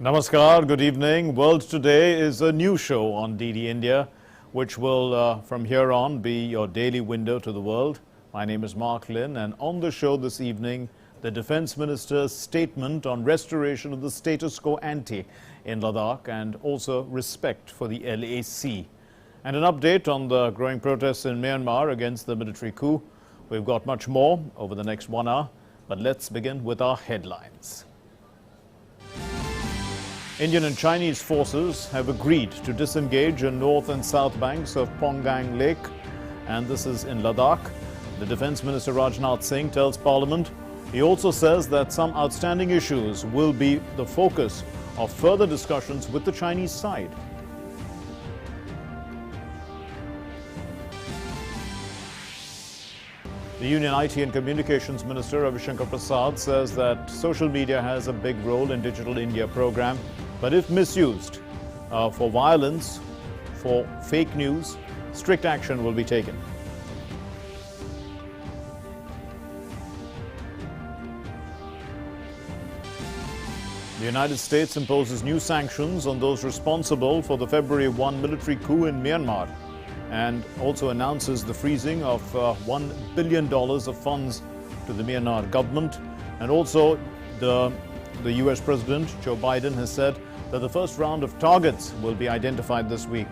Namaskar, good evening. World Today is a new show on DD India, which will, from here on, be your daily window to the world. My name is Mark Lynn, and on the show this evening, the Defense Minister's statement on restoration of the status quo ante in Ladakh and also respect for the LAC. And an update on the growing protests in Myanmar against the military coup. We've got much more over the next 1 hour, but let's begin with our headlines. Indian and Chinese forces have agreed to disengage in north and south banks of Pongang Lake, and this is in Ladakh. The Defence Minister Rajnath Singh tells Parliament. He also says that some outstanding issues will be the focus of further discussions with the Chinese side. The Union IT and Communications Minister Ravi Shankar Prasad says that social media has a big role in Digital India program, but if misused for violence, for fake news, strict action will be taken. The United States imposes new sanctions on those responsible for the February 1 military coup in Myanmar, and also announces the freezing of $1 billion of funds to the Myanmar government. And also the US President Joe Biden has said that the first round of targets will be identified this week.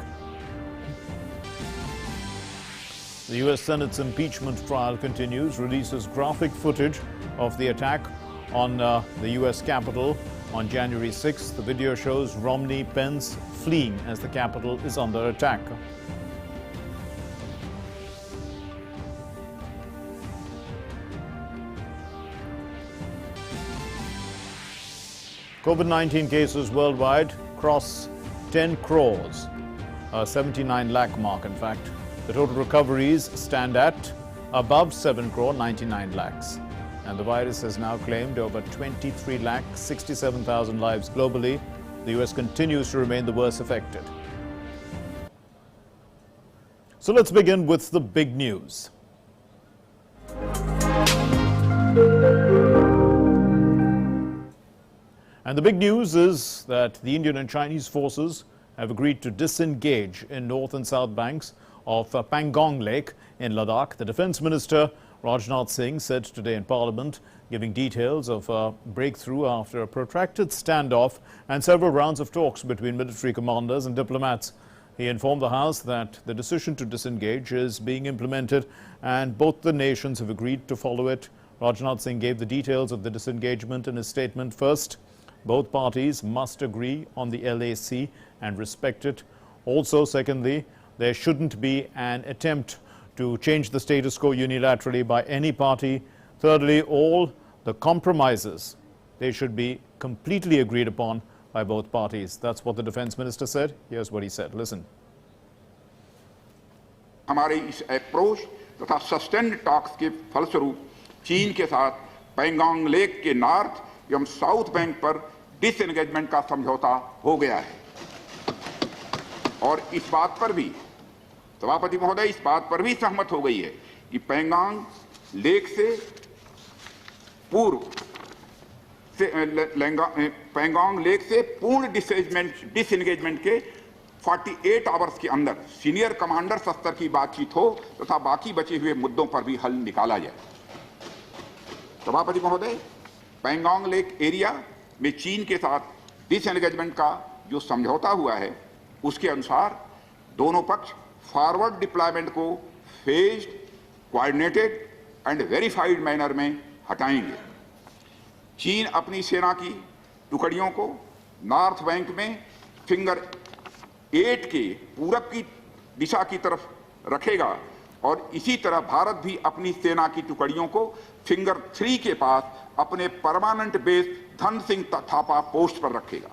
The US Senate's impeachment trial continues, releases graphic footage of the attack on the US Capitol on January 6th. The video shows Romney, Pence fleeing as the Capitol is under attack. COVID-19 cases worldwide cross 10 crores, 79 lakh mark in fact. The total recoveries stand at above 7 crore 99 lakhs. And the virus has now claimed over 23 lakh 67,000 lives globally. The US continues to remain the worst affected. So let's begin with the big news. And the big news is that the Indian and Chinese forces have agreed to disengage in north and south banks of Pangong Lake in Ladakh. The Defence Minister Rajnath Singh said today in Parliament, giving details of a breakthrough after a protracted standoff and several rounds of talks between military commanders and diplomats. He informed the House that the decision to disengage is being implemented and both the nations have agreed to follow it. Rajnath Singh gave the details of the disengagement in his statement. First, both parties must agree on the LAC and respect it. Also, secondly, there shouldn't be an attempt to change the status quo unilaterally by any party. Thirdly, all the compromises, they should be completely agreed upon by both parties. That's what the Defence Minister said. Here's what he said. Listen. हमारे इस approach तथा sustained talks के फलस्वरूप चीन के साथ Pangong lake के north एवं साउथ बैंक पर डिसएंगेजमेंट का समझौता हो गया है और इस बात पर भी सभापति महोदय इस बात पर भी सहमत हो गई है कि पैंगोंग लेक से पूर्व पैंगोंग लेक से पूर्ण डिसएंगेजमेंट के 48 आवर्स के अंदर सीनियर कमांडर स्तर की बातचीत हो तथा बाकी बचे हुए मुद्दों पर भी हल निकाला जाए। सभापति महोदय, पैंगोंग लेक एरिया में चीन के साथ डिसएंगेजमेंट का जो समझौता हुआ है उसके अनुसार दोनों पक्ष फॉरवर्ड डिप्लॉयमेंट को phased, coordinated and verified manner में हटाएंगे। चीन अपनी सेना की टुकड़ियों को नॉर्थ बैंक में फिंगर 8 के पूरब की दिशा की तरफ रखेगा और इसी तरह भारत भी अपनी सेना की टुकड़ियों को फिंगर 3 के पास अपने permanent base Dhan Singh Thapa post पर रखेगा।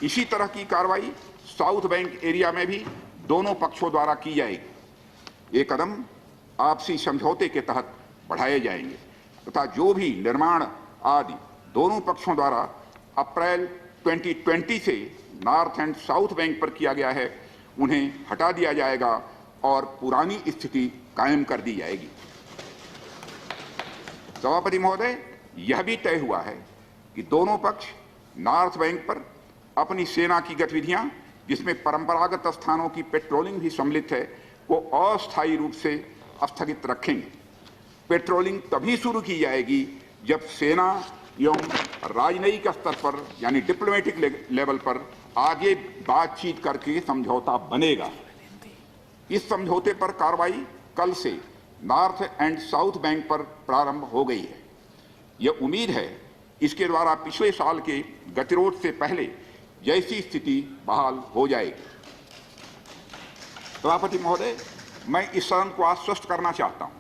इसी तरह की कार्रवाई साउथ बैंक एरिया में भी दोनों पक्षों द्वारा की जाएगी। ये कदम आपसी समझौते के तहत बढ़ाए जाएंगे तथा जो भी निर्माण आदि दोनों पक्षों द्वारा अप्रैल 2020 से नॉर्थ एंड साउथ बैंक पर किया गया है उन्हें हटा दिया जाएगा और पुरानी स्थिति कायम कर दी जाएगी। सभापति महोदय, यह भी तय हुआ है कि दोनों पक्ष नॉर्थ बैंक पर अपनी सेना की गतिविधियां, जिसमें परंपरागत स्थानों की पेट्रोलिंग भी सम्मिलित है, को अस्थायी रूप से स्थगित रखेंगे। पेट्रोलिंग तभी शुरू की जाएगी जब सेना एवं राजनयिक स्तर पर यानी डिप्लोमेटिक लेवल पर आगे बातचीत करके समझौता बनेगा। इस समझौते पर कार्रवाई कल से नॉर्थ एंड साउथ बैंक पर प्रारंभ हो गई है। यह उम्मीद है इसके द्वारा पिछले साल के गतिरोध से पहले जैसी स्थिति बहाल हो जाएगी। सभापति महोदय, मैं इस सदन को आश्वस्त करना चाहता हूं,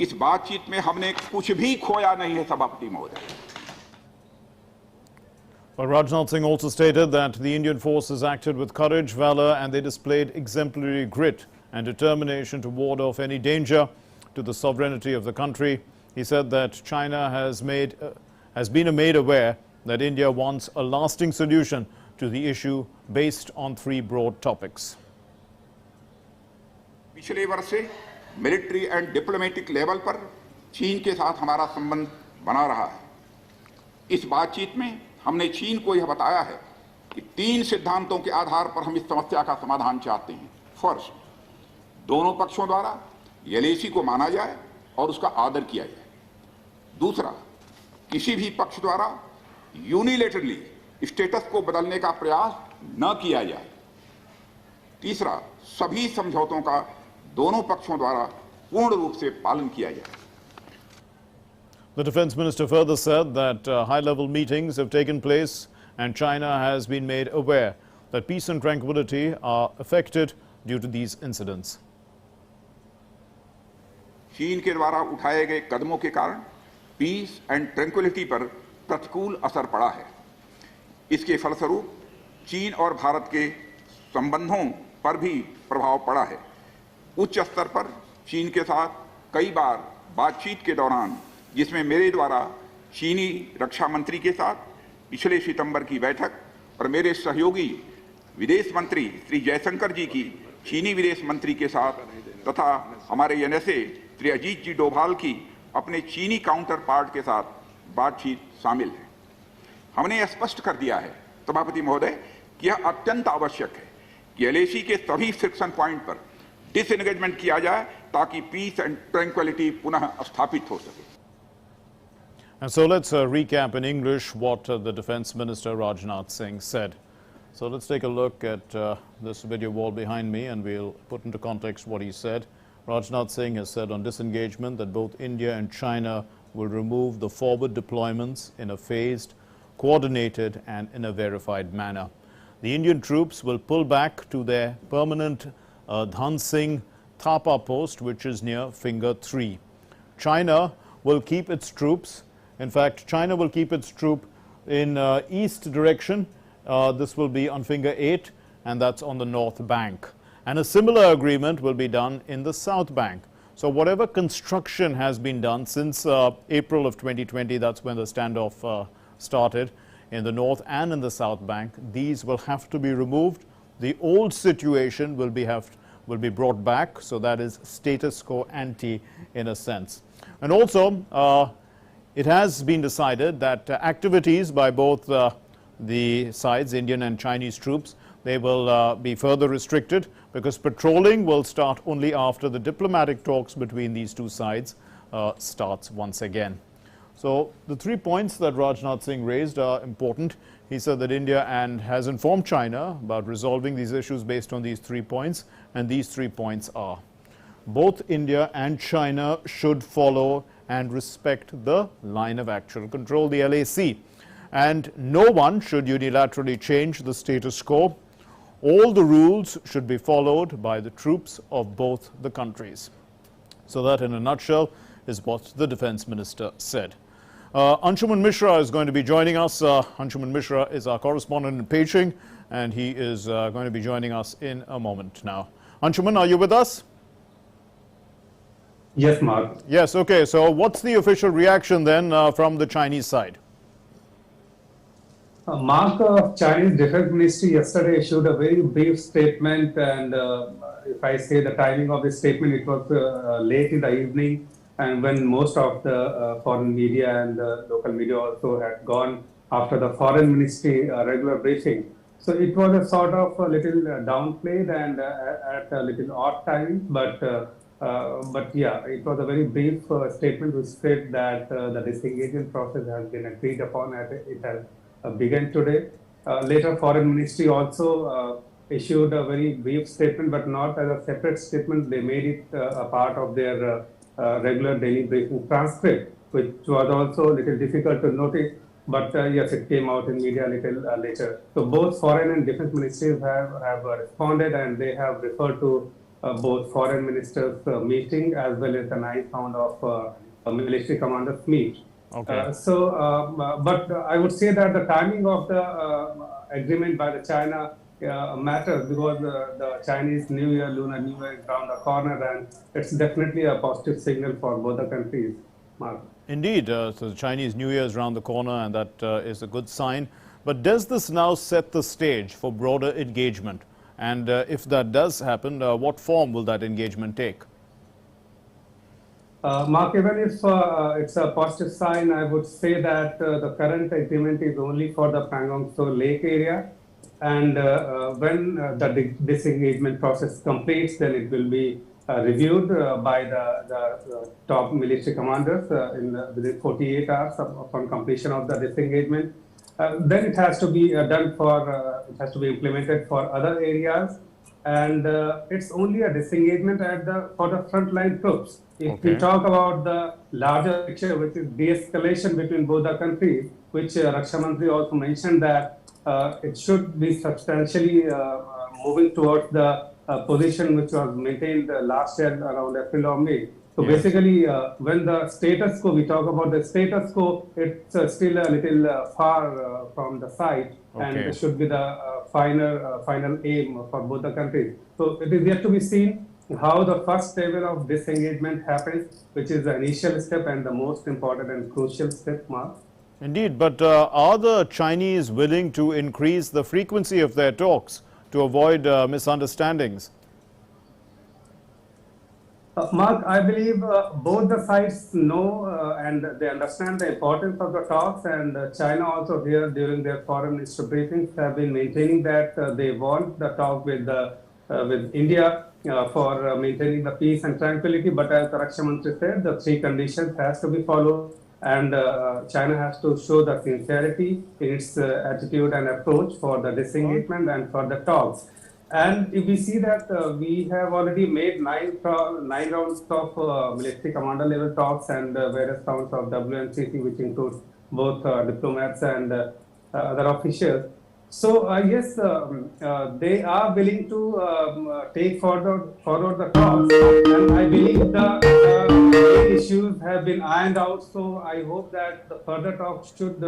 इस बातचीत में हमने कुछ भी खोया नहीं है। सभापति महोदय, Well, Rajnath Singh also stated that the Indian forces acted with courage, valor, and they displayed exemplary grit and determination to ward off any danger to the sovereignty of the country. He said that China has been made aware that India wants a lasting solution to the issue based on three broad topics. पिछले वर्ष से military and diplomatic level पर चीन के साथ हमारा संबंध बना रहा है। इस बातचीत में हमने चीन को यह बताया है कि तीन सिद्धांतों के आधार पर हम इस समस्या का समाधान चाहते हैं। फर्स्ट, दोनों पक्षों द्वारा एलएसी को माना जाए और उसका आदर किया जाए। दूसरा, किसी भी पक्ष द्वारा यूनिलेटरली स्टेटस को बदलने का प्रयास न किया जाए। तीसरा, सभी समझौतों का दोनों पक्षों द्वारा पूर्ण रूप से पालन किया जाए। The defense minister further said that high-level meetings have taken place and China has been made aware that peace and tranquility are affected due to these incidents. चीन के द्वारा उठाए गए कदमों के कारण पीस एंड ट्रैंक्विलिटी पर प्रतिकूल असर पड़ा है। इसके फलस्वरूप चीन और भारत के संबंधों पर भी प्रभाव पड़ा है। उच्च स्तर पर चीन के साथ कई बार बातचीत के दौरान, जिसमें मेरे द्वारा चीनी रक्षा मंत्री के साथ पिछले सितंबर की बैठक और मेरे सहयोगी विदेश मंत्री श्री जयशंकर जी की चीनी विदेश मंत्री के साथ तथा हमारे एनएसए श्री अजीत जी डोभाल की अपने चीनी काउंटर पार्ट के साथ बातचीत शामिल है। हमने स्पष्ट कर दिया है सभापति महोदय कि यह अत्यंत आवश्यक है कि एलएसी के सभी फ्रिक्शन पॉइंट पर डिसएंगेजमेंट किया जाए ताकि पीस एंड ट्रैंक्विलिटी पुनः स्थापित हो सके। And so let's recap in English what the Defense Minister Rajnath Singh said. So let's take a look at this video wall behind me and we'll put into context what he said. Rajnath Singh has said on disengagement that both India and China will remove the forward deployments in a phased, coordinated and in a verified manner. The Indian troops will pull back to their permanent Dhan Singh Thapa post, which is near Finger 3. China will keep its troops. In fact, China will keep its troop in east direction. This will be on Finger 8 and that's on the north bank. And a similar agreement will be done in the south bank. So whatever construction has been done since April of 2020, that's when the standoff started in the north and in the south bank, these will have to be removed. The old situation will be brought back. So that is status quo ante in a sense. And also, it has been decided that activities by both the sides, Indian and Chinese troops, they will be further restricted because patrolling will start only after the diplomatic talks between these two sides starts once again. So the 3 points that Rajnath Singh raised are important. He said that India has informed China about resolving these issues based on these 3 points, and these 3 points are: both India and China should follow and respect the line of actual control, the LAC. And no one should unilaterally change the status quo. All the rules should be followed by the troops of both the countries. So that in a nutshell is what the Defense Minister said. Anshuman Mishra is going to be joining us. Anshuman Mishra is our correspondent in Beijing and he is going to be joining us in a moment now. Anshuman, are you with us? Yes, Mark. Yes, okay. So what's the official reaction then from the Chinese side? Mark, Chinese Defense Ministry yesterday issued a very brief statement, and if I say the timing of the statement, it was late in the evening, and when most of the foreign media and the local media also had gone after the foreign ministry regular briefing. So it was a sort of a little downplayed and at a little odd time, but yeah, it was a very brief statement which said that the disengagement process has been agreed upon and it has begun today. Later, Foreign Ministry also issued a very brief statement, but not as a separate statement. They made it a part of their regular daily briefing transcript, which was also a little difficult to notice. But yes, it came out in media a little later. So both foreign and defense ministries have responded, and they have referred to both foreign ministers' meeting as well as the 9th round of military commanders meet. Okay. But I would say that the timing of the agreement by the China matters because the Chinese New Year, Lunar New Year is around the corner, and it's definitely a positive signal for both the countries, Mark. Indeed, so the Chinese New Year is around the corner, and that is a good sign. But does this now set the stage for broader engagement? And if that does happen, what form will that engagement take? Mark, even if it's a positive sign, I would say that the current agreement is only for the Pangong Tso Lake area. And when the disengagement process completes, then it will be reviewed by the top military commanders within 48 hours upon completion of the disengagement. Then it has to be done for, it has to be implemented for other areas. And it's only a disengagement for the frontline troops. If we talk about the larger picture, which is de-escalation between both the countries, which Raksha Mantri also mentioned that it should be substantially moving towards the position which was maintained last year around April or May. So basically, when the status quo, we talk about the status quo, it's still a little far from the site, and it should be the final aim for both the countries. So it is yet to be seen how the first level of disengagement happens, which is the initial step and the most important and crucial step, Mark. Indeed, but are the Chinese willing to increase the frequency of their talks to avoid misunderstandings? Mark, I believe both the sides know and they understand the importance of the talks, and China also here during their foreign minister briefings have been maintaining that they want the talk with India for maintaining the peace and tranquility. But as the Raksha Mantri said, the 3 conditions has to be followed, and China has to show the sincerity in its attitude and approach for the disengagement and for the talks. And if we see that we have already made 9 rounds of military commander level talks and various rounds of WNCC, which includes both diplomats and other officials. So yes, they are willing to take forward the talks, and I believe the issues have been ironed out. So I hope that the further talks should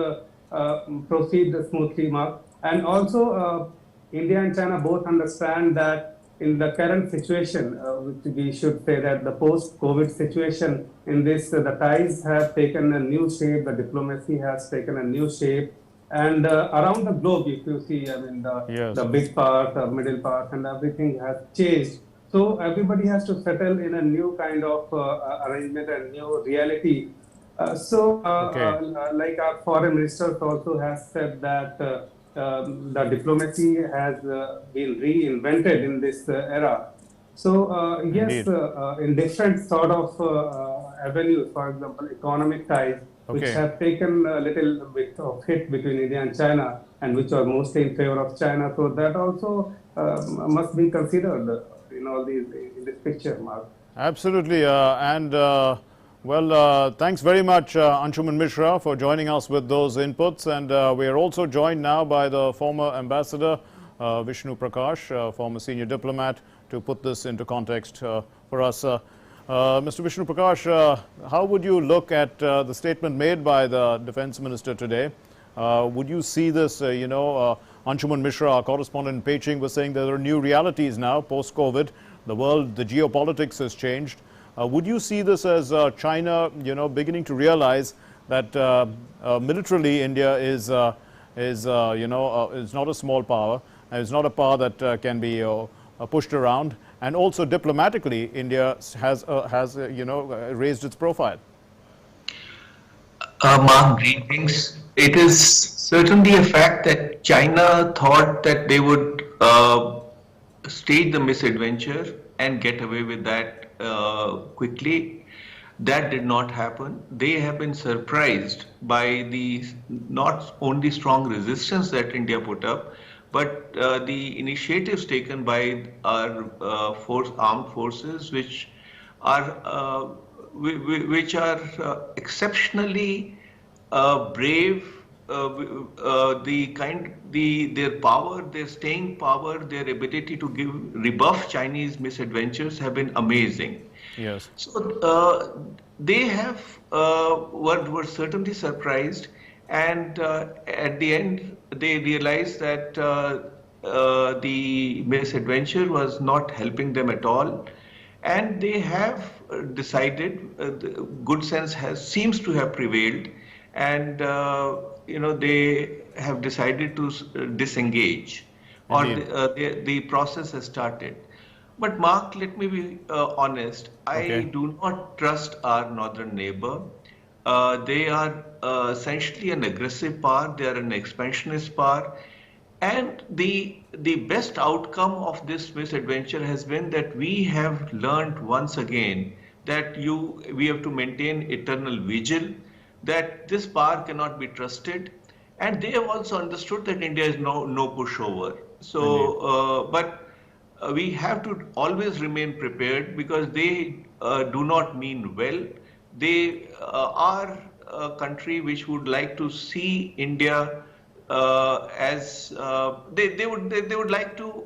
proceed smoothly, Mark. And also, India and China both understand that in the current situation, which we should say that the post-COVID situation, in this, the ties have taken a new shape, the diplomacy has taken a new shape. And around the globe, if you see, I mean, the big part, the middle part, and everything has changed. So everybody has to settle in a new kind of arrangement and new reality. Like our foreign minister also has said that the diplomacy has been reinvented in this era. So yes, in different sort of avenues, for example, economic ties, which have taken a little bit of hit between India and China, and which are mostly in favor of China. So that also must be considered in all these in this picture, Mark. Absolutely, thanks very much, Anshuman Mishra, for joining us with those inputs. And we are also joined now by the former ambassador, Vishnu Prakash, former senior diplomat, to put this into context for us. Mr. Vishnu Prakash, how would you look at the statement made by the defense minister today? Would you see this, Anshuman Mishra, our correspondent in Beijing, was saying there are new realities now post-COVID. The world, the geopolitics has changed. Would you see this as China, beginning to realize that militarily India is not a small power, and it's not a power that can be pushed around, and also diplomatically, India has raised its profile? Mark, greetings. it is certainly a fact that China thought that they would stage the misadventure and get away with that quickly. That did not happen. They have been surprised by the not only strong resistance that India put up, but the initiatives taken by our armed forces, which are exceptionally brave. Their power, their staying power, their ability to rebuff Chinese misadventures have been amazing. Yes. So they have were certainly surprised, and at the end they realized that the misadventure was not helping them at all, and they have decided. The good sense seems to have prevailed, and they have decided to disengage, or the process has started. But Mark, let me be honest. Okay. I do not trust our northern neighbor. They are essentially an aggressive power. They are an expansionist power. And the best outcome of this misadventure has been that we have learned once again that we have to maintain eternal vigil, that this power cannot be trusted. And they have also understood that India is no pushover. So, we have to always remain prepared, because they do not mean well. They are a country which would like to see India as they would like to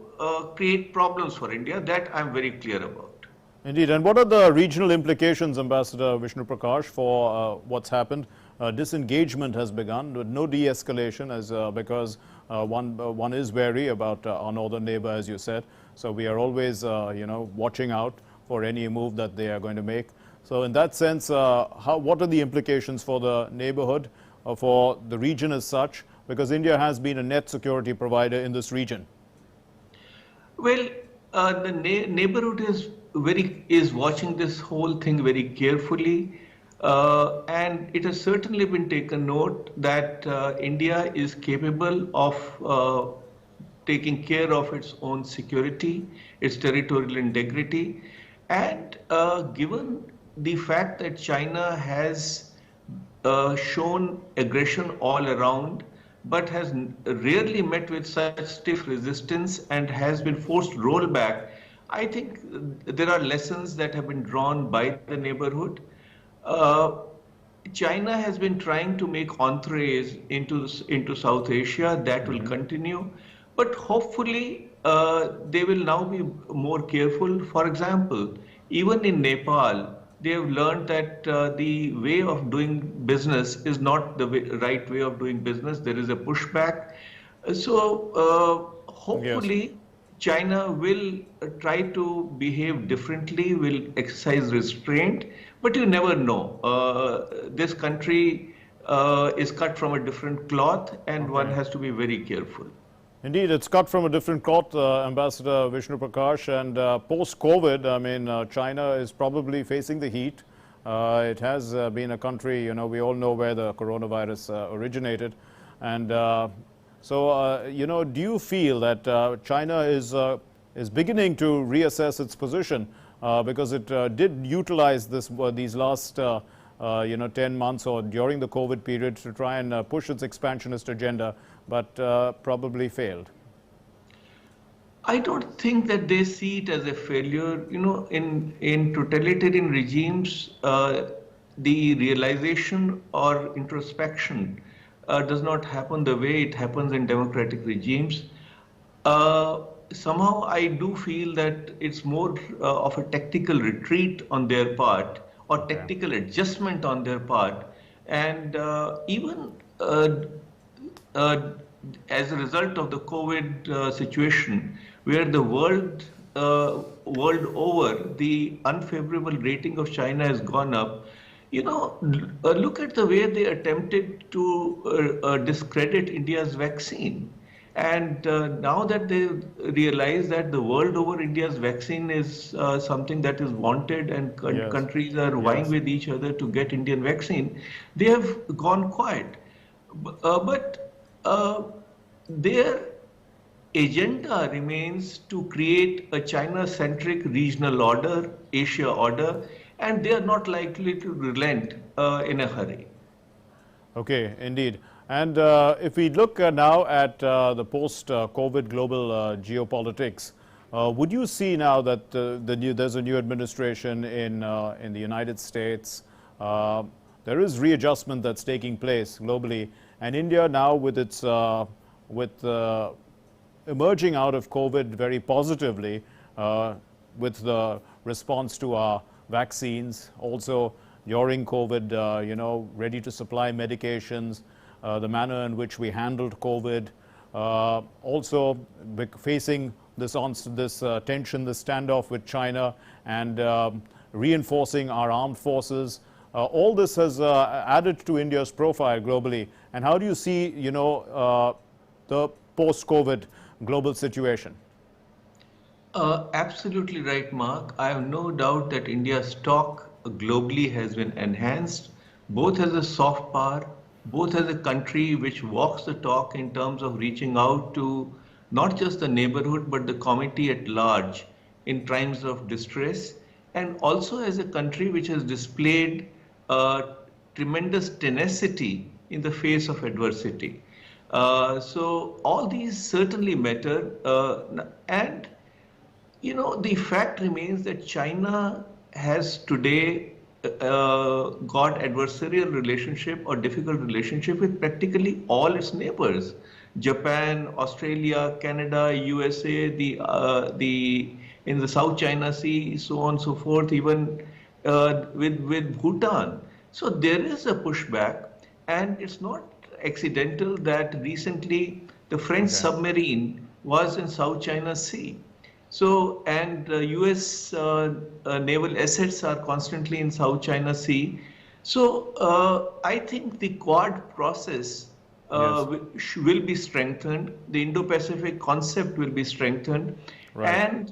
create problems for India. That I'm very clear about. Indeed. And what are the regional implications, Ambassador Vishnu Prakash, for what's happened? Disengagement has begun with no de-escalation, because one is wary about our northern neighbor, as you said. So we are always, watching out for any move that they are going to make. So in that sense, what are the implications for the neighborhood, for the region as such? Because India has been a net security provider in this region. Well, the neighborhood is watching this whole thing very carefully. And it has certainly been taken note that India is capable of taking care of its own security, its territorial integrity, and given the fact that China has shown aggression all around, but has rarely met with such stiff resistance and has been forced to roll back, I think there are lessons that have been drawn by the neighborhood. China has been trying to make entrees into South Asia. That will continue, but hopefully they will now be more careful. For example, even in Nepal, they have learned that the way of doing business is not the right way of doing business. There is a pushback. So hopefully China will try to behave differently, will exercise restraint, but you never know. This country is cut from a different cloth, and one has to be very careful. Indeed, it's cut from a different cloth, Ambassador Vishnu Prakash, and post-COVID, I mean, China is probably facing the heat. It has been a country, we all know where the coronavirus originated. And do you feel that China is beginning to reassess its position, because it did utilize these last 10 months or during the COVID period to try and push its expansionist agenda, but probably failed? I don't think that they see it as a failure. In totalitarian regimes, the realization or introspection does not happen the way it happens in democratic regimes. Somehow I do feel that it's more of a tactical retreat on their part, or tactical adjustment on their part. And even as a result of the COVID situation, where the world over, the unfavorable rating of China has gone up. Look at the way they attempted to discredit India's vaccine. And now that they realize that the world over, India's vaccine is something that is wanted, and countries are vying with each other to get Indian vaccine, they have gone quiet. But their agenda remains to create a China-centric regional order, Asia order, and they are not likely to relent in a hurry. Okay, indeed. And if we look now at the post-COVID global geopolitics, would you see now that there's a new administration in the United States? There is readjustment that's taking place globally, and India now with its emerging out of COVID very positively with the response to our vaccines, also during COVID, ready to supply medications, the manner in which we handled COVID, also facing this tension, this standoff with China, and reinforcing our armed forces. All this has added to India's profile globally. And how do you see, the post-COVID global situation? Absolutely right, Mark. I have no doubt that India's stock globally has been enhanced, both as a soft power, both as a country which walks the talk in terms of reaching out to not just the neighborhood but the community at large in times of distress, and also as a country which has displayed tremendous tenacity in the face of adversity. So all these certainly matter, and the fact remains that China has today got adversarial relationship or difficult relationship with practically all its neighbors: Japan, Australia, Canada, USA, in the South China Sea, so on and so forth, even with Bhutan. So there is a pushback, and it's not accidental that recently the French submarine was in South China Sea. So, and US naval assets are constantly in South China Sea. So, I think the Quad process will be strengthened. The Indo-Pacific concept will be strengthened. Right. And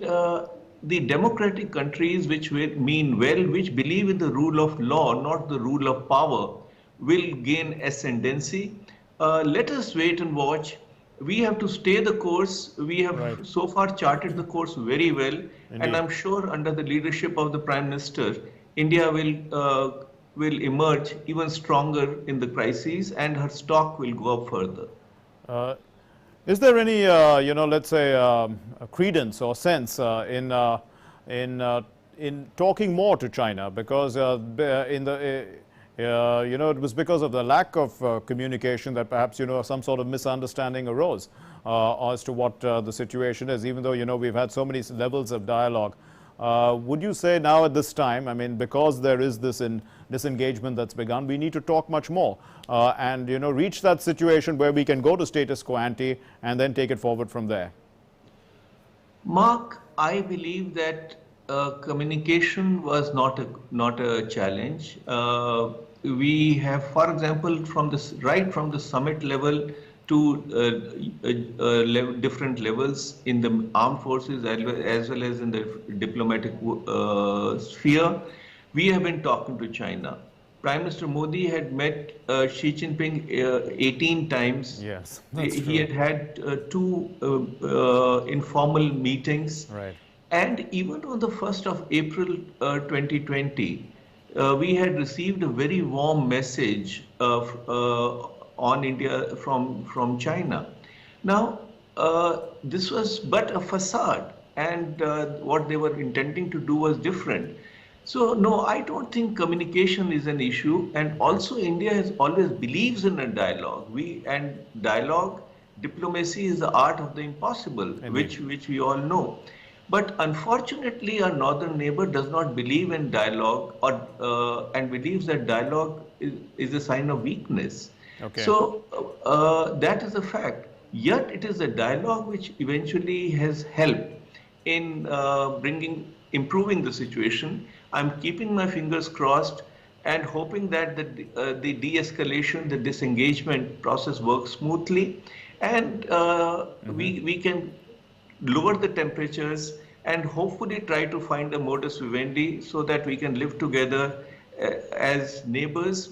the democratic countries which mean well, which believe in the rule of law, not the rule of power, will gain ascendancy. Let us wait and watch. We have to stay the course. We have so far charted the course very well. Indeed. And I'm sure under the leadership of the Prime Minister, India will emerge even stronger in the crises, and her stock will go up further. Is there any, let's say, credence or sense in talking more to China? Because it was because of the lack of communication that perhaps, some sort of misunderstanding arose as to what the situation is, even though, we've had so many levels of dialogue. Would you say now at this time, I mean, because there is this disengagement that's begun, we need to talk much more and, reach that situation where we can go to status quo ante and then take it forward from there? Mark, I believe that communication was not a challenge. We have, for example, right from the summit level to different levels in the armed forces as well as in the diplomatic sphere, we have been talking to China. Prime Minister Modi had met Xi Jinping 18 times. Yes, he had two informal meetings. Right. And even on the 1st of April 2020, we had received a very warm message on India from China. Now, this was but a facade, and what they were intending to do was different. So, no, I don't think communication is an issue. And also, India has always believes in a dialogue. Diplomacy is the art of the impossible, which we all know. But unfortunately, our northern neighbor does not believe in dialogue, and believes that dialogue is a sign of weakness. Okay. So that is a fact. Yet it is a dialogue which eventually has helped in improving the situation. I'm keeping my fingers crossed and hoping that the de-escalation, the disengagement process works smoothly, and we can lower the temperatures and hopefully try to find a modus vivendi so that we can live together as neighbors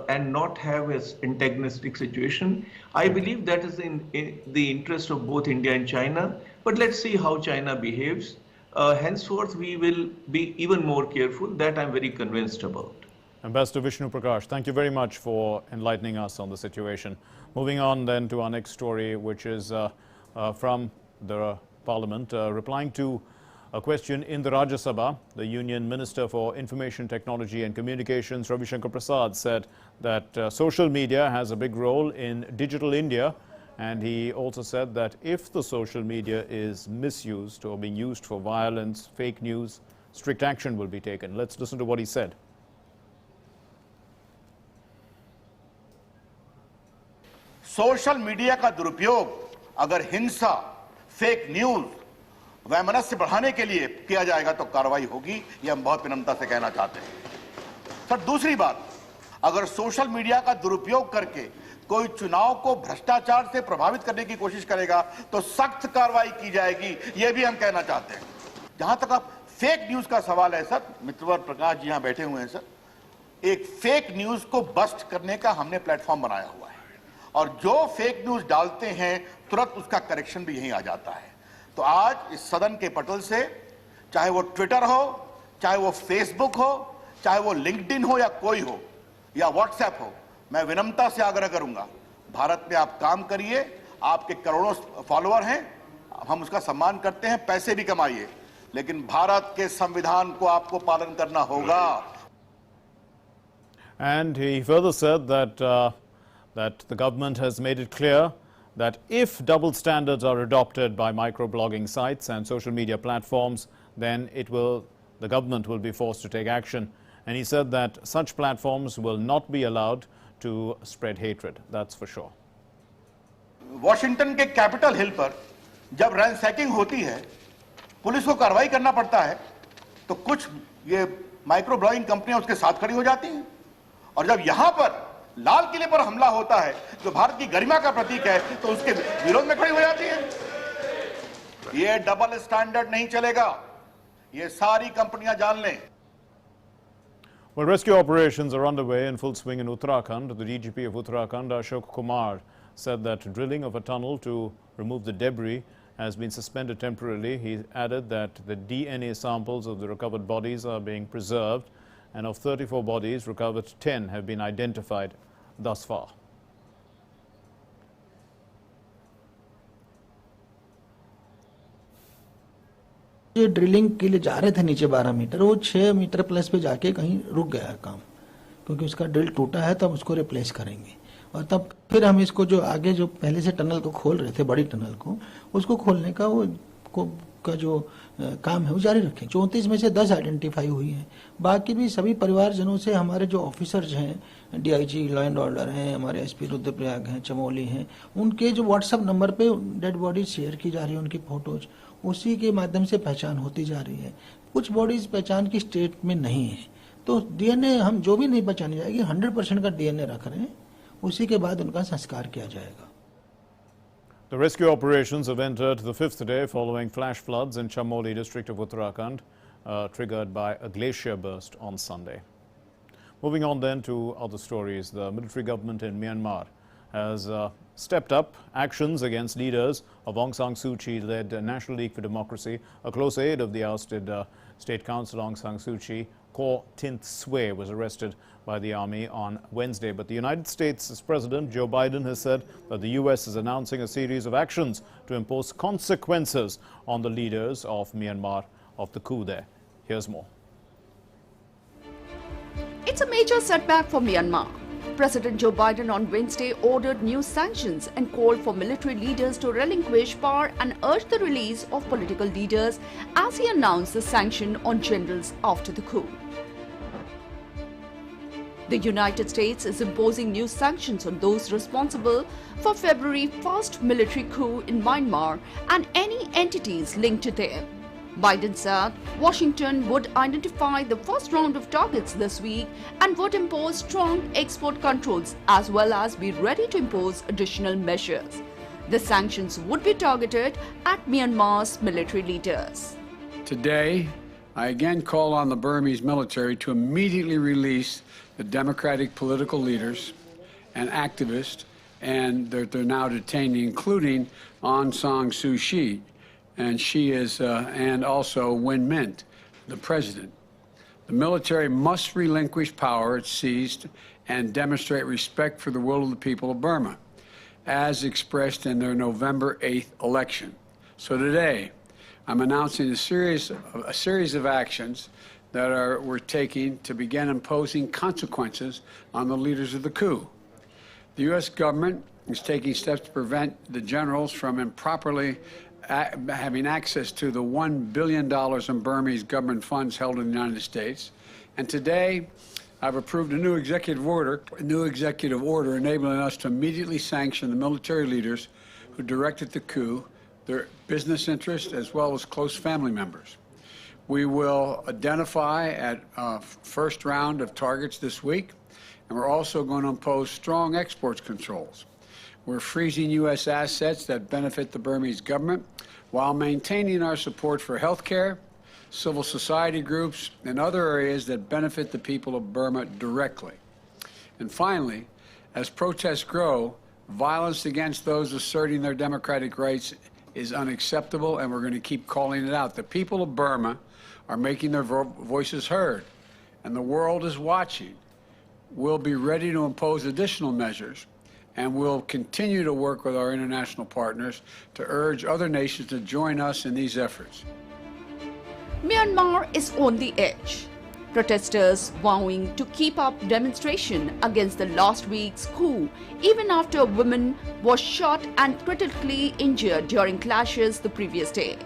and not have an antagonistic situation. I believe that is in the interest of both India and China. But let's see how China behaves. Henceforth, we will be even more careful. That I'm very convinced about. Ambassador Vishnu Prakash, thank you very much for enlightening us on the situation. Moving on then to our next story, which is from the Parliament, replying to a question in the Rajya Sabha. The Union Minister for Information Technology and Communications, Ravi Shankar Prasad, said that social media has a big role in digital India. And he also said that if the social media is misused or being used for violence, fake news, strict action will be taken. Let's listen to what he said. Social media का दुरुपयोग अगर हिंसा, fake news, वैमनस्य बढ़ाने के लिए किया जाएगा तो कार्रवाई होगी, ये हम बहुत विनम्रता से कहना चाहते हैं। सर, दूसरी बात, अगर सोशल मीडिया का दुरुपयोग करके कोई चुनाव को भ्रष्टाचार से प्रभावित करने की कोशिश करेगा तो सख्त कार्रवाई की जाएगी, ये भी हम कहना चाहते हैं। जहां तक आप फेक न्यूज का सवाल है सर, मित्रवर प्रकाश जी यहां बैठे हुए हैं सर, एक फेक न्यूज को बस्ट करने का हमने प्लेटफॉर्म बनाया हुआ है और जो फेक न्यूज डालते हैं तुरंत उसका करेक्शन भी यहीं आ जाता है। तो आज इस सदन के पटल से, चाहे वो ट्विटर हो, चाहे वो फेसबुक हो, चाहे वो लिंक्डइन हो या कोई हो या व्हाट्सएप हो, मैं विनम्रता से आग्रह करूंगा, भारत में आप काम करिए, आपके करोड़ों फॉलोअर हैं, हम उसका सम्मान करते हैं, पैसे भी कमाइए, लेकिन भारत के संविधान को आपको पालन करना होगा। And he further said that the government has made it clear that if double standards are adopted by microblogging sites and social media platforms, then the government will be forced to take action. And he said that such platforms will not be allowed to spread hatred. That's for sure. Washington के Capitol Hill पर जब रैंसैकिंग होती है, police को कार्रवाई करना पड़ता है, तो कुछ ये माइक्रो ब्लॉगिंग कंपनियां उसके साथ खड़ी हो जाती हैं, और जब यहां पर लाल किले पर हमला होता है जो भारत की गरिमा का प्रतीक है तो उसके विरोध में खड़ी हो जाती है। ये डबल स्टैंडर्ड नहीं चलेगा, ये सारी कंपनियां जान लें। Well, rescue operations are underway in full swing in Uttarakhand. The DGP of Uttarakhand, Ashok Kumar, said that drilling of a tunnel to remove the debris has been suspended temporarily. He added that the DNA samples of the recovered bodies are being preserved, and of 34 bodies recovered, 10 have been identified thus far. ये drilling के लिए जा रहे थे नीचे 12 metre, वो 6 metre plus पे जाके कहीं रुक गया काम, क्योंकि उसका ड्रिल टूटा है, तब उसको रिप्लेस करेंगे। और तब फिर हम इसको जो आगे जो पहले से टनल को खोल रहे थे, बड़ी टनल को, उसको खोलने का का जो काम है वो जारी रखें। 34 में से 10 आइडेंटिफाई हुई हैं, बाकी भी सभी परिवारजनों से हमारे जो ऑफिसर्स हैं, डीआईजी लॉ एंड ऑर्डर हैं, हमारे एसपी रुद्रप्रयाग हैं, चमोली हैं, उनके जो व्हाट्सएप नंबर पे डेड बॉडीज शेयर की जा रही है, उनकी फोटोज, उसी के माध्यम से पहचान होती जा रही है। कुछ बॉडीज पहचान की स्टेट में नहीं है, तो डीएनए हम जो भी नहीं पहचानी जाएगी 100% का डीएनए रख रहे हैं, उसी के बाद उनका संस्कार किया जाएगा। The rescue operations have entered the 5th day following flash floods in Chamoli district of Uttarakhand, triggered by a glacier burst on Sunday. Moving on then to other stories, the military government in Myanmar has stepped up actions against leaders of Aung San Suu Kyi-led National League for Democracy. A close aide of the ousted State Council Aung San Suu Kyi, Ko Tint Sway, was arrested by the army on Wednesday. But the United States President Joe Biden has said that the U.S. is announcing a series of actions to impose consequences on the leaders of Myanmar of the coup there. Here's more. It's a major setback for Myanmar. President Joe Biden on Wednesday ordered new sanctions and called for military leaders to relinquish power and urged the release of political leaders as he announced the sanction on generals after the coup. The United States is imposing new sanctions on those responsible for February 1st military coup in Myanmar and any entities linked to them. Biden said Washington would identify the first round of targets this week and would impose strong export controls as well as be ready to impose additional measures. The sanctions would be targeted at Myanmar's military leaders. Today, I again call on the Burmese military to immediately release the democratic political leaders and activists and that they're now detaining, including Aung San Suu Kyi, and she is, and also Win Myint, the president. The military must relinquish power it seized and demonstrate respect for the will of the people of Burma, as expressed in their November 8th election. So today, I'm announcing a series of actions that we're taking to begin imposing consequences on the leaders of the coup. The U.S. government is taking steps to prevent the generals from improperly having access to the $1 billion in Burmese government funds held in the United States. And today, I've approved a new executive order enabling us to immediately sanction the military leaders who directed the coup, their business interests, as well as close family members. We will identify at first round of targets this week, and we're also going to impose strong exports controls. We're freezing U.S. assets that benefit the Burmese government while maintaining our support for health care, civil society groups, and other areas that benefit the people of Burma directly. And finally, as protests grow, violence against those asserting their democratic rights is unacceptable, and we're going to keep calling it out. The people of Burma are making their voices heard, and the world is watching. We'll be ready to impose additional measures, and we'll continue to work with our international partners to urge other nations to join us in these efforts. Myanmar is on the edge. Protesters vowing to keep up demonstration against the last week's coup, even after a woman was shot and critically injured during clashes the previous day.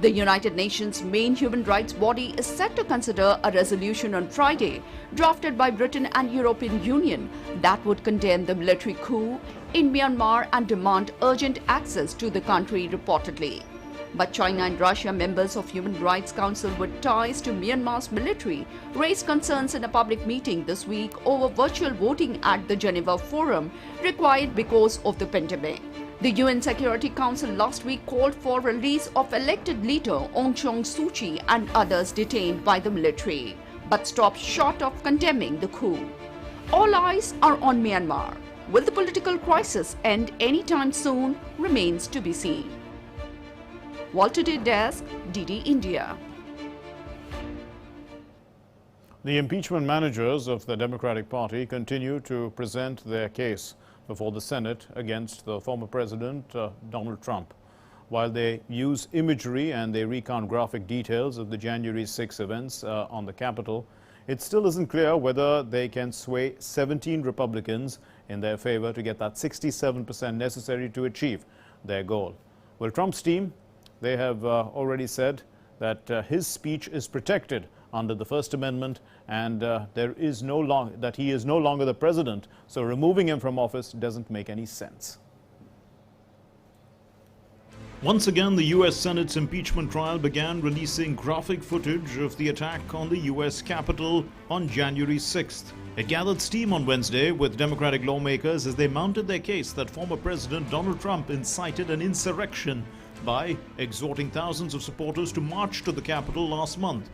The United Nations' main human rights body is set to consider a resolution on Friday, drafted by Britain and European Union, that would condemn the military coup in Myanmar and demand urgent access to the country, reportedly. But China and Russia, members of Human Rights Council with ties to Myanmar's military, raised concerns in a public meeting this week over virtual voting at the Geneva Forum, required because of the pandemic. The UN Security Council last week called for release of elected leader Aung San Suu Kyi and others detained by the military, but stopped short of condemning the coup. All eyes are on Myanmar. Will the political crisis end anytime soon remains to be seen. Walter Day Desk, DD India. The impeachment managers of the Democratic Party continue to present their case before the Senate against the former president, Donald Trump. While they use imagery and they recount graphic details of the January 6 events on the Capitol, it still isn't clear whether they can sway 17 Republicans in their favor to get that 67% necessary to achieve their goal. Well, Trump's team, they have already said that his speech is protected under the First Amendment and that he is no longer the president, so removing him from office doesn't make any sense. Once again, the U.S. Senate's impeachment trial began releasing graphic footage of the attack on the U.S. Capitol on January 6th. It gathered steam on Wednesday with Democratic lawmakers as they mounted their case that former President Donald Trump incited an insurrection by exhorting thousands of supporters to march to the Capitol last month.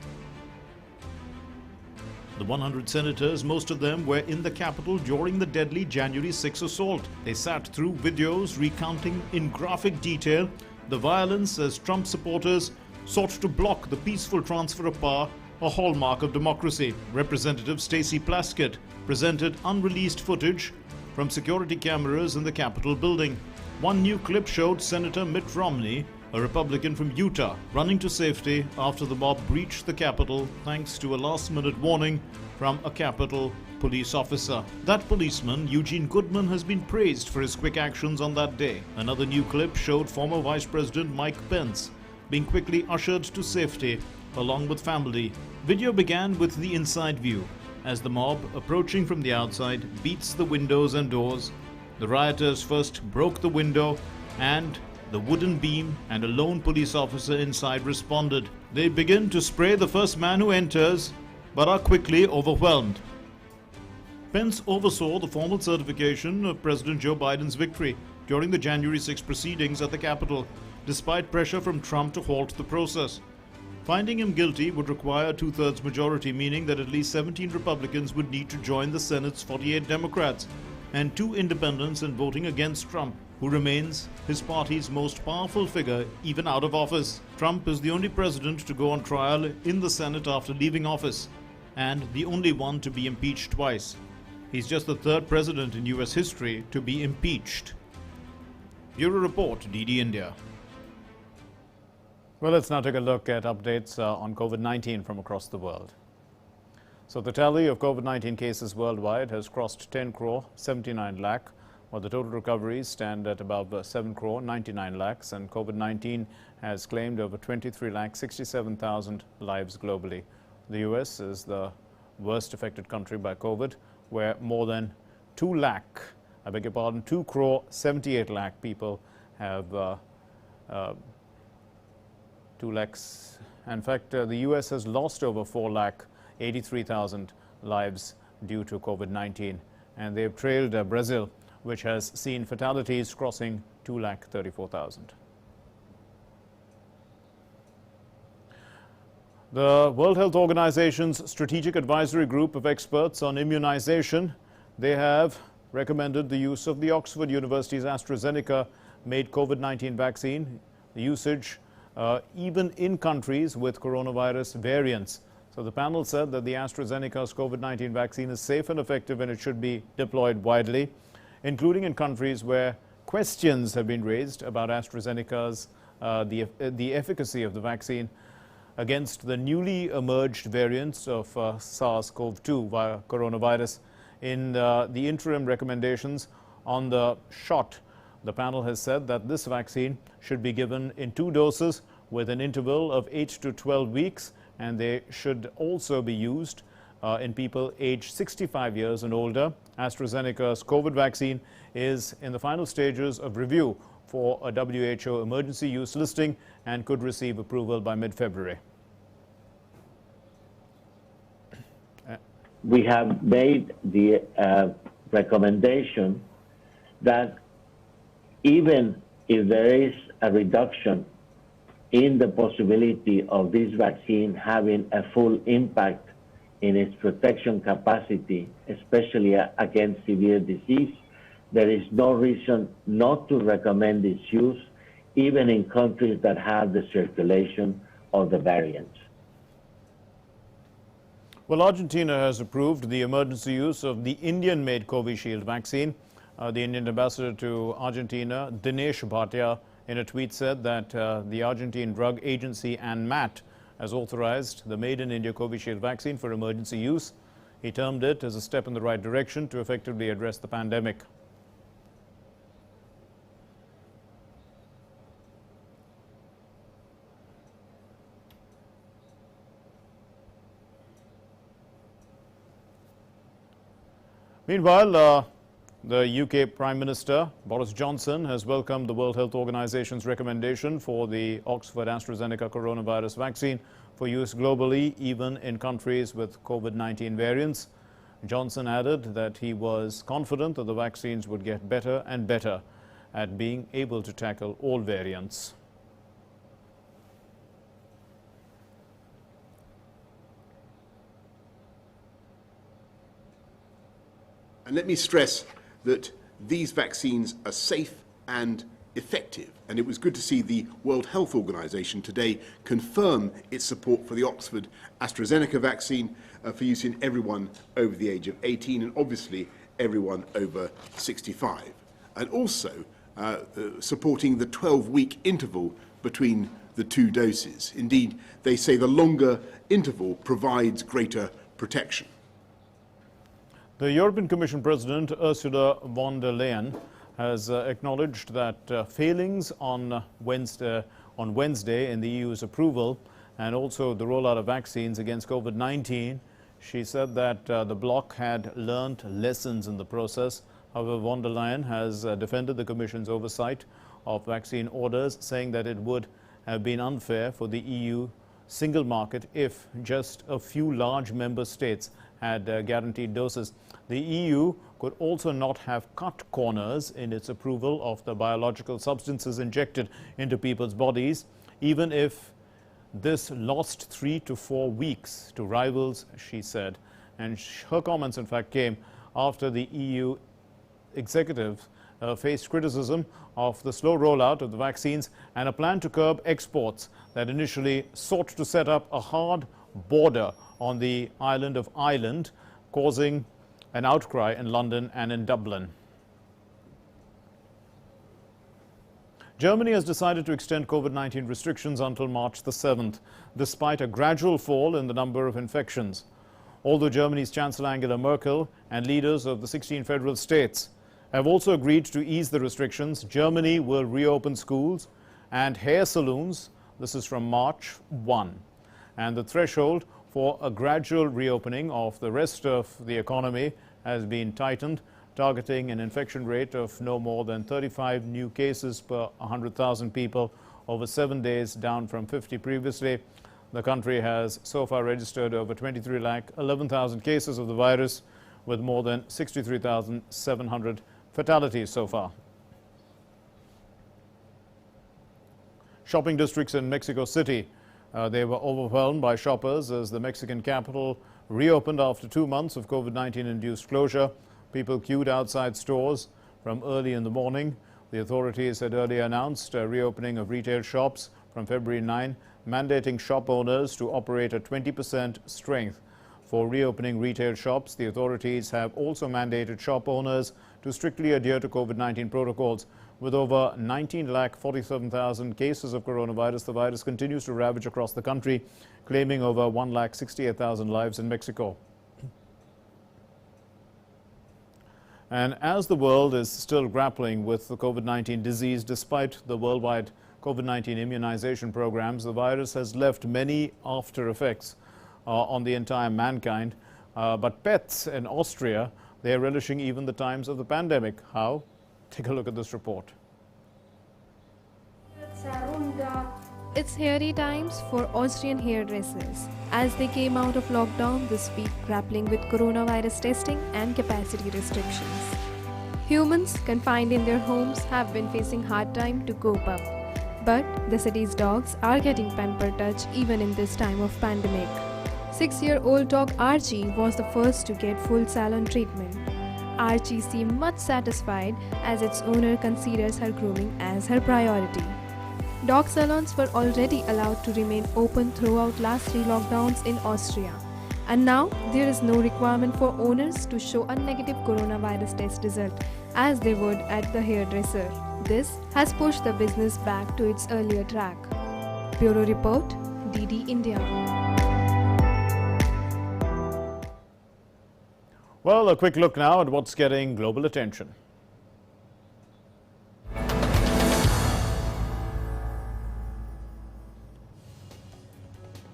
The 100 senators, most of them were in the Capitol during the deadly January 6 assault. They sat through videos recounting in graphic detail the violence as Trump supporters sought to block the peaceful transfer of power, a hallmark of democracy. Representative Stacey Plaskett presented unreleased footage from security cameras in the Capitol building. One new clip showed Senator Mitt Romney, a Republican from Utah, running to safety after the mob breached the Capitol thanks to a last-minute warning from a Capitol police officer. That policeman, Eugene Goodman, has been praised for his quick actions on that day. Another new clip showed former Vice President Mike Pence being quickly ushered to safety along with family. Video began with the inside view as the mob, approaching from the outside, beats the windows and doors. The rioters first broke the window and the wooden beam, and a lone police officer inside responded. They begin to spray the first man who enters, but are quickly overwhelmed. Pence oversaw the formal certification of President Joe Biden's victory during the January 6 proceedings at the Capitol, despite pressure from Trump to halt the process. Finding him guilty would require a two-thirds majority, meaning that at least 17 Republicans would need to join the Senate's 48 Democrats and 2 independents in voting against Trump, who remains his party's most powerful figure even out of office. Trump is the only president to go on trial in the Senate after leaving office, and the only one to be impeached twice. He's just the 3rd president in US history to be impeached. Bureau Report, DD India. Well, let's now take a look at updates on COVID-19 from across the world. So the tally of COVID-19 cases worldwide has crossed 10 crore 79 lakh, while the total recoveries stand at above 7 crore 99 lakhs, and COVID-19 has claimed over 23 lakh 67,000 lives globally. The US is the worst affected country by COVID, where more than 2 crore 78 lakh people have 2 lakhs. In fact, the US has lost over 4 lakh 83,000 lives due to COVID-19, and they've trailed Brazil, which has seen fatalities crossing 2 lakh 34,000. The World Health Organization's Strategic Advisory Group of experts on immunization, they have recommended the use of the Oxford University's AstraZeneca-made COVID-19 vaccine, the usage even in countries with coronavirus variants. So the panel said that the AstraZeneca's COVID-19 vaccine is safe and effective, and it should be deployed widely, including in countries where questions have been raised about AstraZeneca's the efficacy of the vaccine against the newly emerged variants of SARS-CoV-2 via coronavirus. In the interim recommendations on the shot, the panel has said that this vaccine should be given in 2 doses with an interval of 8 to 12 weeks, and they should also be used in people aged 65 years and older. AstraZeneca's COVID vaccine is in the final stages of review for a WHO emergency use listing and could receive approval by mid-February. We have made the recommendation that even if there is a reduction in the possibility of this vaccine having a full impact in its protection capacity, especially against severe disease, there is no reason not to recommend its use, even in countries that have the circulation of the variants. Well, Argentina has approved the emergency use of the Indian-made Covishield vaccine. The Indian ambassador to Argentina, Dinesh Bhatia, in a tweet said that the Argentine Drug Agency, ANMAT, has authorized the made-in-India Covishield vaccine for emergency use. He termed it as a step in the right direction to effectively address the pandemic. Meanwhile, the UK Prime Minister, Boris Johnson, has welcomed the World Health Organization's recommendation for the Oxford AstraZeneca coronavirus vaccine for use globally, even in countries with COVID-19 variants. Johnson added that he was confident that the vaccines would get better and better at being able to tackle all variants. And let me stress that these vaccines are safe and effective. And it was good to see the World Health Organization today confirm its support for the Oxford AstraZeneca vaccine for use in everyone over the age of 18 and obviously everyone over 65. And also supporting the 12-week interval between the 2 doses. Indeed, they say the longer interval provides greater protection. The European Commission President Ursula von der Leyen has acknowledged that failings on Wednesday in the EU's approval and also the rollout of vaccines against COVID-19. She said that the bloc had learned lessons in the process. However, von der Leyen has defended the Commission's oversight of vaccine orders, saying that it would have been unfair for the EU single market if just a few large member states had guaranteed doses. The EU could also not have cut corners in its approval of the biological substances injected into people's bodies, even if this lost 3 to 4 weeks to rivals, she said. And her comments, in fact, came after the EU executive faced criticism of the slow rollout of the vaccines and a plan to curb exports that initially sought to set up a hard border on the island of Ireland, causing an outcry in London and in Dublin. Germany has decided to extend COVID-19 restrictions until March the 7th, despite a gradual fall in the number of infections. Although Germany's Chancellor Angela Merkel and leaders of the 16 federal states have also agreed to ease the restrictions, Germany will reopen schools and hair salons. This is from March 1. And the threshold for a gradual reopening of the rest of the economy has been tightened, targeting an infection rate of no more than 35 new cases per 100,000 people over 7 days, down from 50 previously. The country has so far registered over 23,11,000 cases of the virus, with more than 63,700 fatalities so far. Shopping districts in Mexico City, they were overwhelmed by shoppers as the Mexican capital reopened after 2 months of COVID-19 induced closure. People queued outside stores from early in the morning. The authorities had earlier announced a reopening of retail shops from February 9, mandating shop owners to operate at 20% strength. For reopening retail shops, the authorities have also mandated shop owners to strictly adhere to COVID-19 protocols. With over 19,47,000 cases of coronavirus, the virus continues to ravage across the country, claiming over 1,68,000 lives in Mexico. And as the world is still grappling with the COVID-19 disease, despite the worldwide COVID-19 immunization programs, the virus has left many after effects on the entire mankind. But pets in Austria, they are relishing even the times of the pandemic. How? Take a look at this report. It's hairy times for Austrian hairdressers as they came out of lockdown this week, grappling with coronavirus testing and capacity restrictions. Humans confined in their homes have been facing hard time to cope up, but the city's dogs are getting pampered touch even in this time of pandemic. 6-year-old dog Archie was the first to get full salon treatment. Archie seemed much satisfied as its owner considers her grooming as her priority. Dog salons were already allowed to remain open throughout last 3 lockdowns in Austria. And now there is no requirement for owners to show a negative coronavirus test result as they would at the hairdresser. This has pushed the business back to its earlier track. Bureau Report, DD India. Well, a quick look now at what's getting global attention.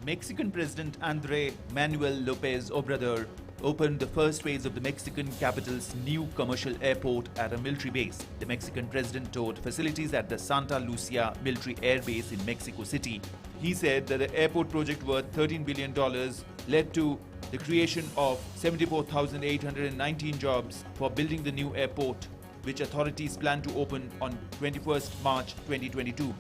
Mexican President Andrés Manuel López Obrador opened the first phase of the Mexican capital's new commercial airport at a military base. The Mexican president toured facilities at the Santa Lucia military air base in Mexico City. He said that the airport project worth $13 billion led to the creation of 74,819 jobs for building the new airport, which authorities plan to open on 21st March 2022.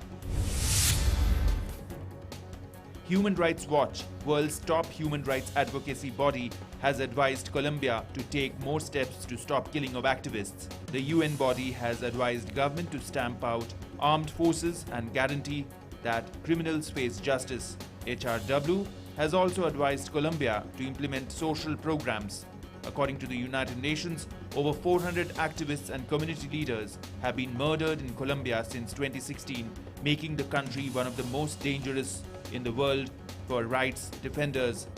Human Rights Watch, world's top human rights advocacy body, has advised Colombia to take more steps to stop killing of activists. The UN body has advised government to stamp out armed forces and guarantee that criminals face justice. HRW has also advised Colombia to implement social programs. According to the United Nations, over 400 activists and community leaders have been murdered in Colombia since 2016, making the country one of the most dangerous in the world for rights defenders.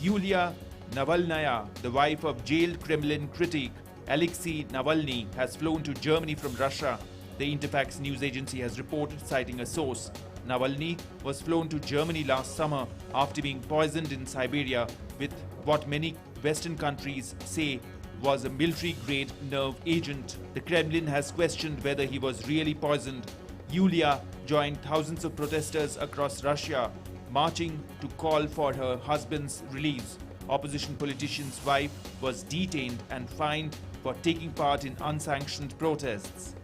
Yulia Navalnaya, the wife of jailed Kremlin critic Alexei Navalny, has flown to Germany from Russia. The Interfax news agency has reported, citing a source. Navalny was flown to Germany last summer after being poisoned in Siberia with what many Western countries say was a military-grade nerve agent. The Kremlin has questioned whether he was really poisoned. Yulia joined thousands of protesters across Russia, marching to call for her husband's release. Opposition politician's wife was detained and fined for taking part in unsanctioned protests.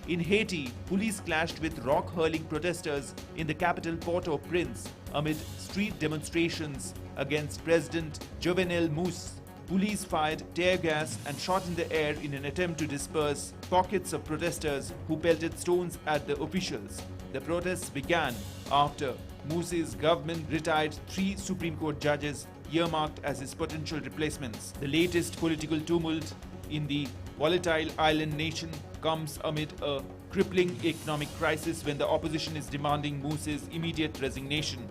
In Haiti, police clashed with rock-hurling protesters in the capital Port-au-Prince amid street demonstrations against President Jovenel Moïse. Police fired tear gas and shot in the air in an attempt to disperse pockets of protesters who pelted stones at the officials. The protests began after Moïse's government retired 3 Supreme Court judges earmarked as his potential replacements. The latest political tumult in the volatile island nation comes amid a crippling economic crisis when the opposition is demanding Moïse's immediate resignation.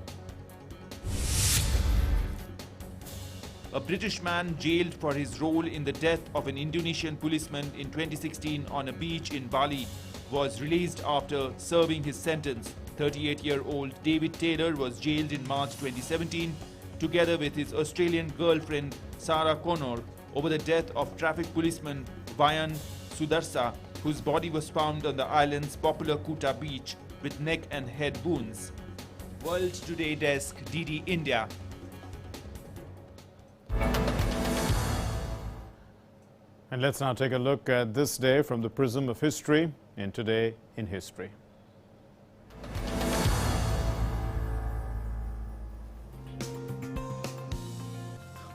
A British man jailed for his role in the death of an Indonesian policeman in 2016 on a beach in Bali was released after serving his sentence. 38-year-old David Taylor was jailed in March 2017 together with his Australian girlfriend Sarah Connor over the death of traffic policeman Vayan Sudarsa, whose body was found on the island's popular Kuta beach with neck and head wounds. World Today Desk, DD India. And let's now take a look at this day from the prism of history in Today in History.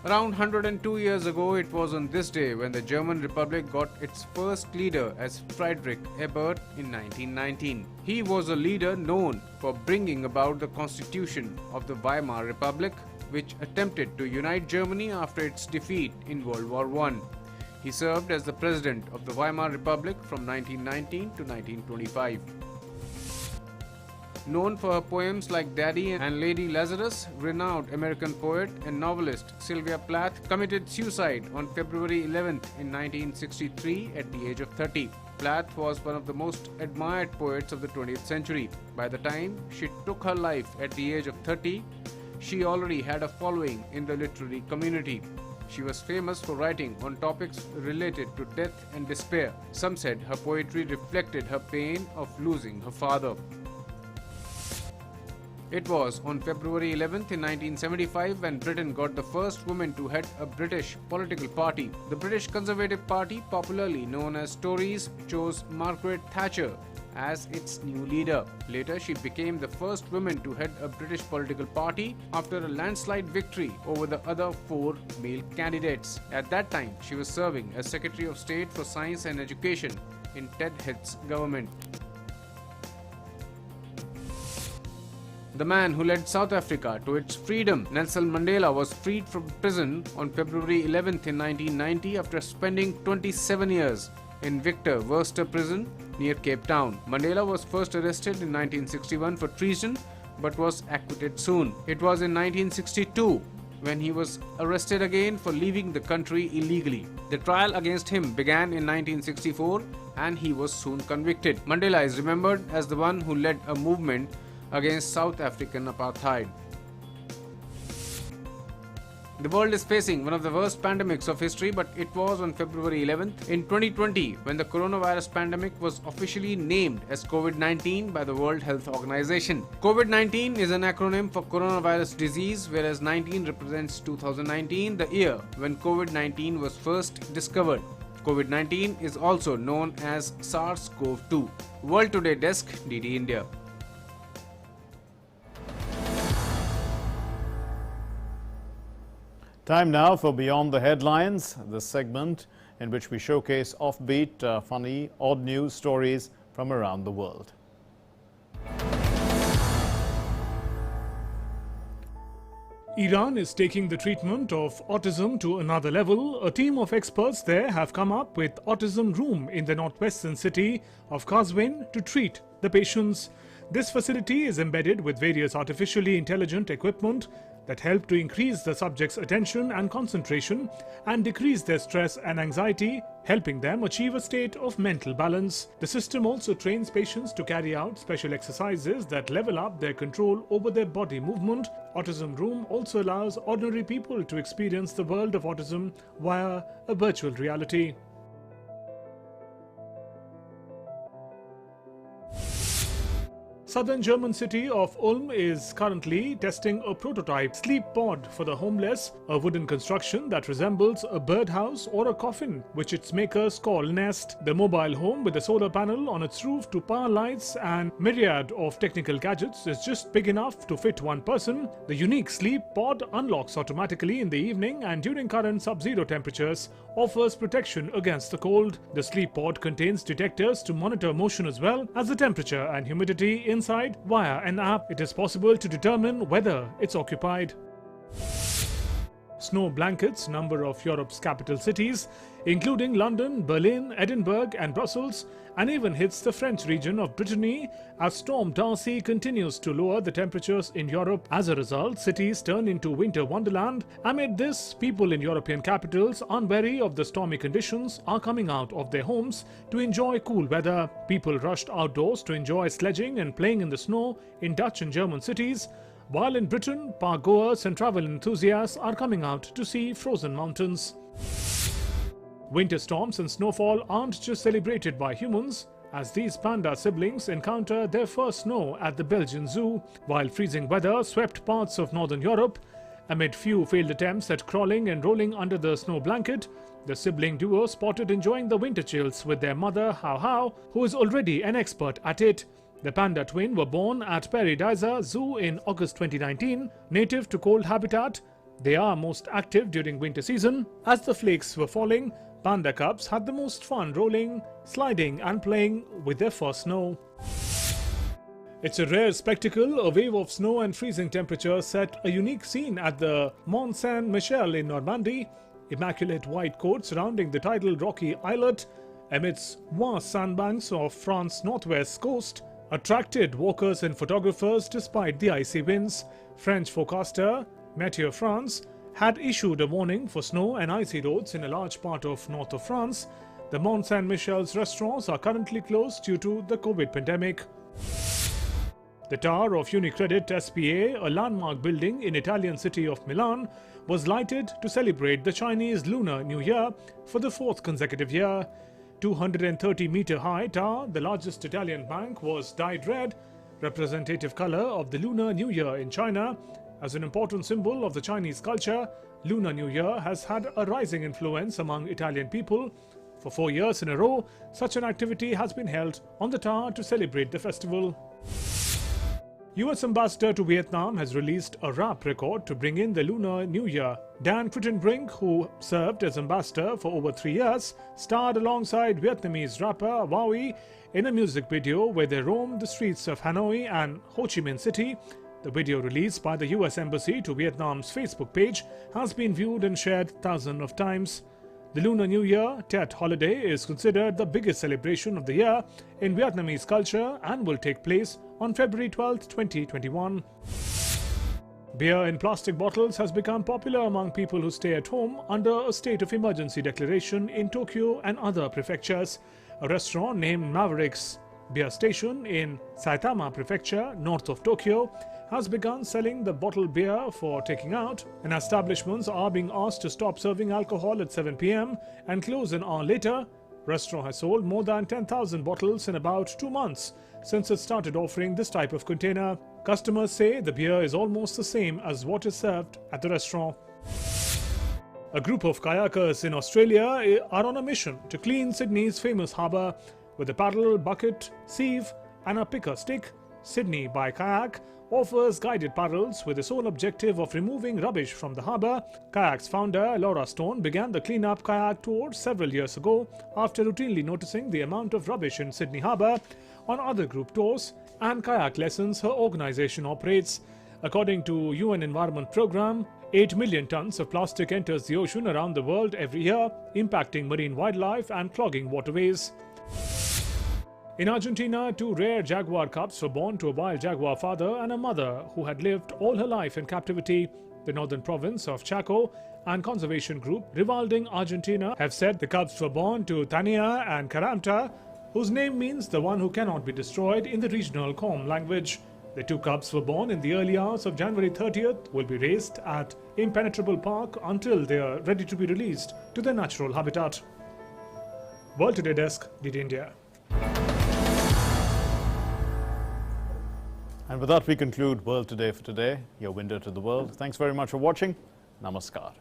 Around 102 years ago, it was on this day when the German Republic got its first leader as Friedrich Ebert in 1919. He was a leader known for bringing about the constitution of the Weimar Republic, which attempted to unite Germany after its defeat in World War I. He served as the president of the Weimar Republic from 1919 to 1925. Known for her poems like Daddy and Lady Lazarus, renowned American poet and novelist Sylvia Plath committed suicide on February 11th in 1963 at the age of 30. Plath was one of the most admired poets of the 20th century. By the time she took her life at the age of 30, she already had a following in the literary community. She was famous for writing on topics related to death and despair. Some said her poetry reflected her pain of losing her father. It was on February 11th in 1975 when Britain got the first woman to head a British political party. The British Conservative Party, popularly known as Tories, chose Margaret Thatcher as its new leader. Later, she became the first woman to head a British political party after a landslide victory over the other 4 male candidates. At that time, she was serving as Secretary of State for Science and Education in Ted Heath's government. The man who led South Africa to its freedom, Nelson Mandela, was freed from prison on February 11th in 1990 after spending 27 years in Victor Verster prison near Cape Town. Mandela was first arrested in 1961 for treason but was acquitted soon. It was in 1962 when he was arrested again for leaving the country illegally. The trial against him began in 1964 and he was soon convicted. Mandela is remembered as the one who led a movement against South African apartheid. The world is facing one of the worst pandemics of history, but it was on February 11th in 2020 when the coronavirus pandemic was officially named as COVID-19 by the World Health Organization. COVID-19 is an acronym for coronavirus disease, whereas 19 represents 2019, the year when COVID-19 was first discovered. COVID-19 is also known as SARS-CoV-2. World Today Desk, DD India. Time now for Beyond the Headlines, the segment in which we showcase offbeat, funny, odd news stories from around the world. Iran is taking the treatment of autism to another level. A team of experts there have come up with Autism Room in the northwestern city of Qazvin to treat the patients. This facility is embedded with various artificially intelligent equipment that help to increase the subject's attention and concentration and decrease their stress and anxiety, helping them achieve a state of mental balance. The system also trains patients to carry out special exercises that level up their control over their body movement. Autism Room also allows ordinary people to experience the world of autism via a virtual reality. Southern German city of Ulm is currently testing a prototype sleep pod for the homeless, a wooden construction that resembles a birdhouse or a coffin, which its makers call Nest. The mobile home with a solar panel on its roof to power lights and myriad of technical gadgets is just big enough to fit one person. The unique sleep pod unlocks automatically in the evening and during current sub-zero temperatures, offers protection against the cold. The sleep pod contains detectors to monitor motion as well as the temperature and humidity inside. Via an app, it is possible to determine whether it's occupied. Snow blankets number of Europe's capital cities, including London, Berlin, Edinburgh and Brussels, and even hits the French region of Brittany as Storm Darcy continues to lower the temperatures in Europe. As a result, cities turn into winter wonderland. Amid this, people in European capitals, unwary of the stormy conditions, are coming out of their homes to enjoy cool weather. People rushed outdoors to enjoy sledging and playing in the snow in Dutch and German cities, while in Britain, park goers and travel enthusiasts are coming out to see frozen mountains. Winter storms and snowfall aren't just celebrated by humans, as these panda siblings encounter their first snow at the Belgian zoo, while freezing weather swept parts of northern Europe. Amid few failed attempts at crawling and rolling under the snow blanket, the sibling duo spotted enjoying the winter chills with their mother Hao Hao, who is already an expert at it. The panda twin were born at Paradisa Zoo in August 2019. Native to cold habitat, they are most active during winter season. As the flakes were falling, panda cubs had the most fun rolling, sliding and playing with their first snow. It's a rare spectacle. A wave of snow and freezing temperatures set a unique scene at the Mont Saint-Michel in Normandy. Immaculate white coat surrounding the tidal rocky islet amidst vast sandbanks of France's northwest coast attracted walkers and photographers despite the icy winds. French forecaster Météo France had issued a warning for snow and icy roads in a large part of north of France. The Mont Saint-Michel's restaurants are currently closed due to the COVID pandemic. The tower of UniCredit SPA, a landmark building in Italian city of Milan, was lighted to celebrate the Chinese Lunar New Year for the fourth consecutive year. 230-meter high tower, the largest Italian bank, was dyed red, representative color of the Lunar New Year in China. As an important symbol of the Chinese culture, Lunar New Year has had a rising influence among Italian people. For 4 years in a row, such an activity has been held on the tower to celebrate the festival. US Ambassador to Vietnam has released a rap record to bring in the Lunar New Year. Dan Crittenbrink, who served as ambassador for over 3 years, starred alongside Vietnamese rapper Wowie in a music video where they roamed the streets of Hanoi and Ho Chi Minh City. The video, released by the US Embassy to Vietnam's Facebook page, has been viewed and shared thousands of times. The Lunar New Year, Tet holiday, is considered the biggest celebration of the year in Vietnamese culture and will take place on February 12, 2021. Beer in plastic bottles has become popular among people who stay at home under a state of emergency declaration in Tokyo and other prefectures. A restaurant named Maverick's Beer Station in Saitama Prefecture, north of Tokyo, has begun selling the bottled beer for taking out, and establishments are being asked to stop serving alcohol at 7 p.m. and close an hour later. Restaurant has sold more than 10,000 bottles in about 2 months since it started offering this type of container. Customers say the beer is almost the same as what is served at the restaurant. A group of kayakers in Australia are on a mission to clean Sydney's famous harbour. With a paddle, bucket, sieve and a picker stick, Sydney by Kayak offers guided paddles with the sole objective of removing rubbish from the harbour. Kayak's founder Laura Stone began the clean-up kayak tour several years ago after routinely noticing the amount of rubbish in Sydney harbour on other group tours and kayak lessons her organisation operates. According to UN Environment Programme, 8 million tons of plastic enters the ocean around the world every year, impacting marine wildlife and clogging waterways. In Argentina, 2 rare jaguar cubs were born to a wild jaguar father and a mother who had lived all her life in captivity. The northern province of Chaco and conservation group Rewilding Argentina have said the cubs were born to Tania and Caramta, whose name means the one who cannot be destroyed in the regional Com language. The 2 cubs were born in the early hours of January 30th, will be raised at Impenetrable Park until they are ready to be released to their natural habitat. World Today Desk, DD India. And with that, we conclude World Today for today, your window to the world. Thanks very much for watching. Namaskar.